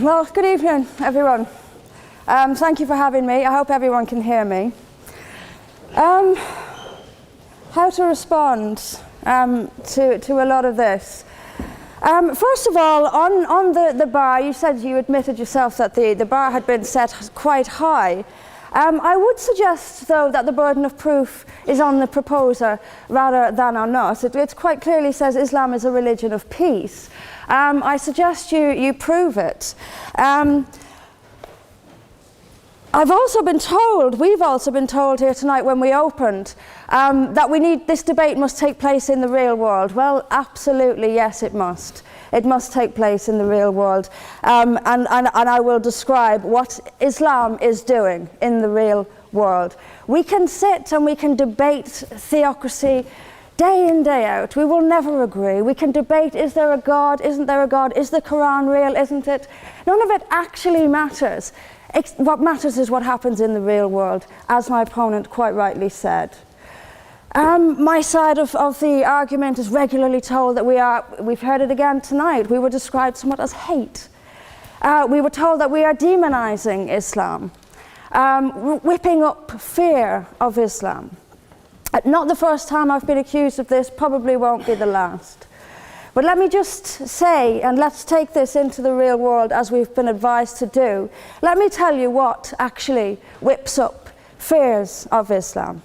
Well, good evening, everyone. Thank you for having me. I hope everyone can hear me. How to respond to a lot of this? First of all, on the bar, you said you admitted yourself that the bar had been set quite high. I would suggest, though, that the burden of proof is on the proposer rather than on us. It quite clearly says Islam is a religion of peace. I suggest you prove it. We've also been told here tonight when we opened that this debate must take place in the real world. Well, absolutely, yes, it must. It must take place in the real world. And I will describe what Islam is doing in the real world. We can sit and we can debate theocracy day in, day out. We will never agree. We can debate, is there a God, isn't there a God, is the Quran real, isn't it? None of it actually matters. What matters is what happens in the real world, as my opponent quite rightly said. My side of the argument is regularly told that we've heard it again tonight, we were described somewhat as hate. We were told that we are demonizing Islam, whipping up fear of Islam. Not the first time I've been accused of this, probably won't be the last. But let me just say, and let's take this into the real world as we've been advised to do, let me tell you what actually whips up fears of Islam.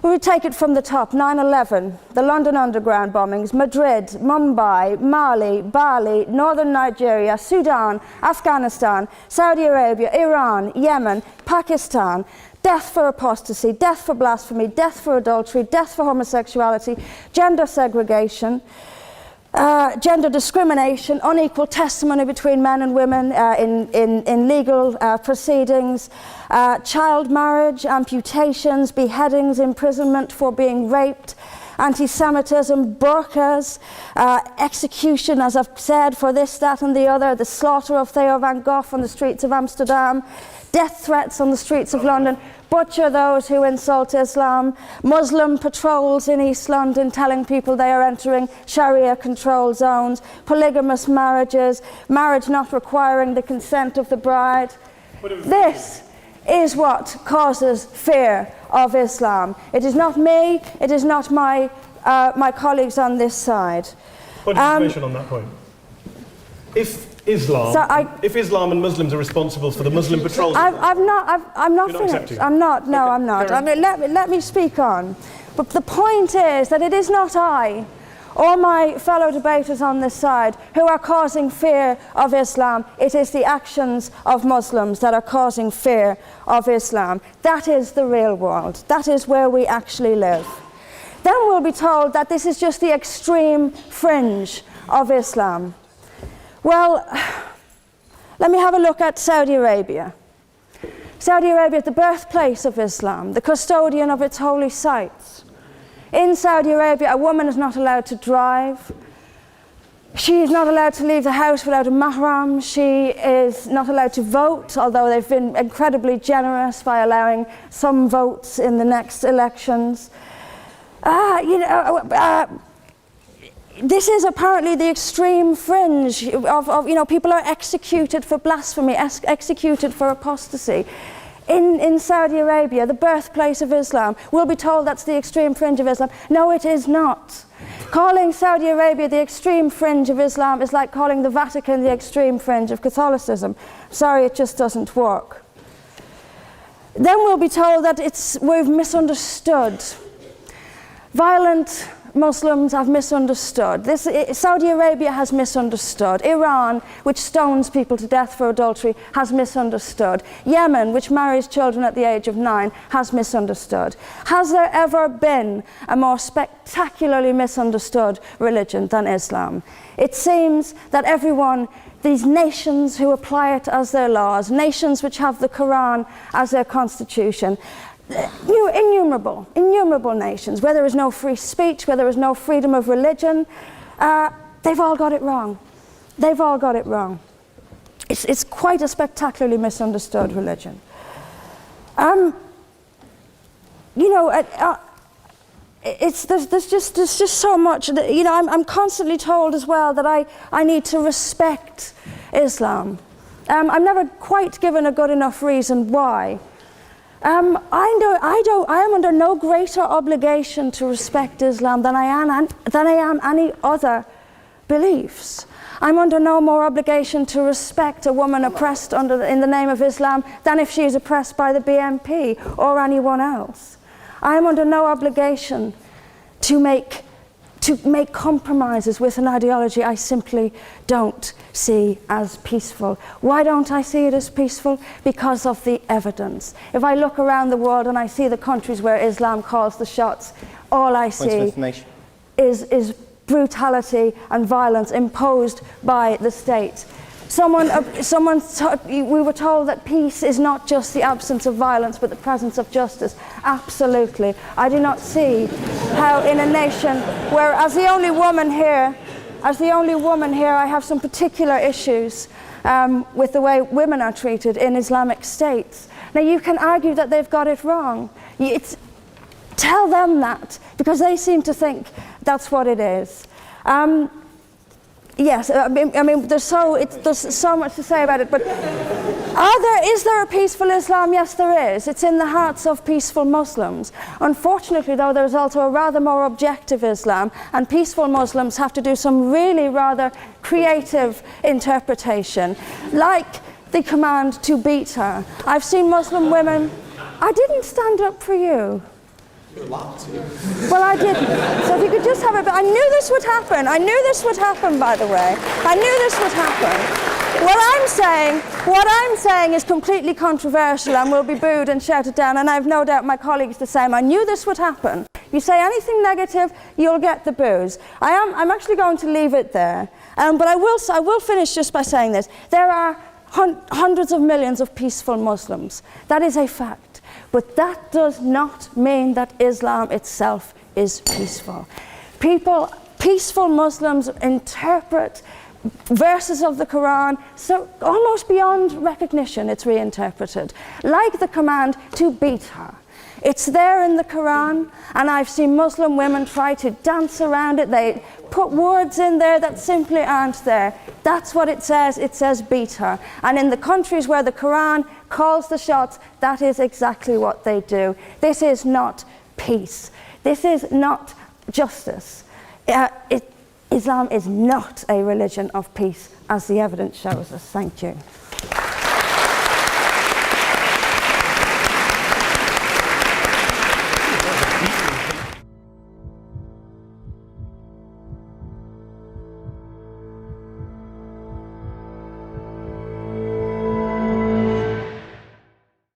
We would take it from the top: 9/11, the London Underground bombings, Madrid, Mumbai, Mali, Bali, northern Nigeria, Sudan, Afghanistan, Saudi Arabia, Iran, Yemen, Pakistan, death for apostasy, death for blasphemy, death for adultery, death for homosexuality, gender segregation, gender discrimination, unequal testimony between men and women in legal proceedings, child marriage, amputations, beheadings, imprisonment for being raped, anti-Semitism, burqas, execution, as I've said, for this, that and the other, the slaughter of Theo van Gogh on the streets of Amsterdam, death threats on the streets of London, butcher those who insult Islam, Muslim patrols in East London telling people they are entering Sharia-controlled zones, polygamous marriages, marriage not requiring the consent of the bride. This is what causes fear of Islam. It is not me, it is not my colleagues on this side. Point of information on that point. If Islam and Muslims are responsible for the Muslim patrols, I'm not finished. I'm not. No, okay, I'm not. I mean, let me speak on. But the point is that it is not I or my fellow debaters on this side who are causing fear of Islam. It is the actions of Muslims that are causing fear of Islam. That is the real world. That is where we actually live. Then we'll be told that this is just the extreme fringe of Islam. Well, let me have a look at Saudi Arabia. Saudi Arabia is the birthplace of Islam, the custodian of its holy sites. In Saudi Arabia, a woman is not allowed to drive. She is not allowed to leave the house without a mahram. She is not allowed to vote, although they've been incredibly generous by allowing some votes in the next elections. This is apparently the extreme fringe of people are executed for blasphemy, executed for apostasy. In Saudi Arabia, the birthplace of Islam, we'll be told that's the extreme fringe of Islam. No, it is not. Calling Saudi Arabia the extreme fringe of Islam is like calling the Vatican the extreme fringe of Catholicism. Sorry, it just doesn't work. Then we'll be told that we've misunderstood. Violent Muslims have misunderstood. Saudi Arabia has misunderstood. Iran, which stones people to death for adultery, has misunderstood. Yemen, which marries children at the age of 9, has misunderstood. Has there ever been a more spectacularly misunderstood religion than Islam? It seems that these nations who apply it as their laws, nations which have the Quran as their constitution, innumerable nations, where there is no free speech, where there is no freedom of religion, they've all got it wrong. They've all got it wrong. It's quite a spectacularly misunderstood religion. There's just so much. I'm constantly told as well that I need to respect Islam. I'm never quite given a good enough reason why. I am under no greater obligation to respect Islam than I am any other beliefs. I'm under no more obligation to respect a woman oppressed in the name of Islam than if she is oppressed by the BNP or anyone else. I am under no obligation to make compromises with an ideology I simply don't see as peaceful. Why don't I see it as peaceful? Because of the evidence. If I look around the world and I see the countries where Islam calls the shots, all I see is brutality and violence imposed by the state. We were told that peace is not just the absence of violence but the presence of justice. Absolutely. I do not see how in a nation where, as the only woman here, I have some particular issues with the way women are treated in Islamic states. Now you can argue that they've got it wrong. Tell them that, because they seem to think that's what it is. Yes, I mean, there's so much to say about it, but is there a peaceful Islam? Yes, there is. It's in the hearts of peaceful Muslims. Unfortunately, though, there's also a rather more objective Islam, and peaceful Muslims have to do some really rather creative interpretation, like the command to beat her. I've seen Muslim women. I didn't stand up for you. You're allowed to. Well, I didn't. So if you could just have a bit. I knew this would happen. I knew this would happen, by the way. I knew this would happen. What I'm saying is completely controversial and will be booed and shouted down, and I have no doubt my colleagues the same. I knew this would happen. You say anything negative, you'll get the boos. I'm actually going to leave it there. But I will finish just by saying this. There are hundreds of millions of peaceful Muslims. That is a fact. But that does not mean that Islam itself is peaceful. Peaceful Muslims interpret verses of the Quran so almost beyond recognition. It's reinterpreted, like the command to beat her. It's there in the Quran, and I've seen Muslim women try to dance around it. They put words in there that simply aren't there. That's what it says. It says beat her. And in the countries where the Quran calls the shots, that is exactly what they do. This is not peace. This is not justice. Islam is not a religion of peace, as the evidence shows us. Thank you.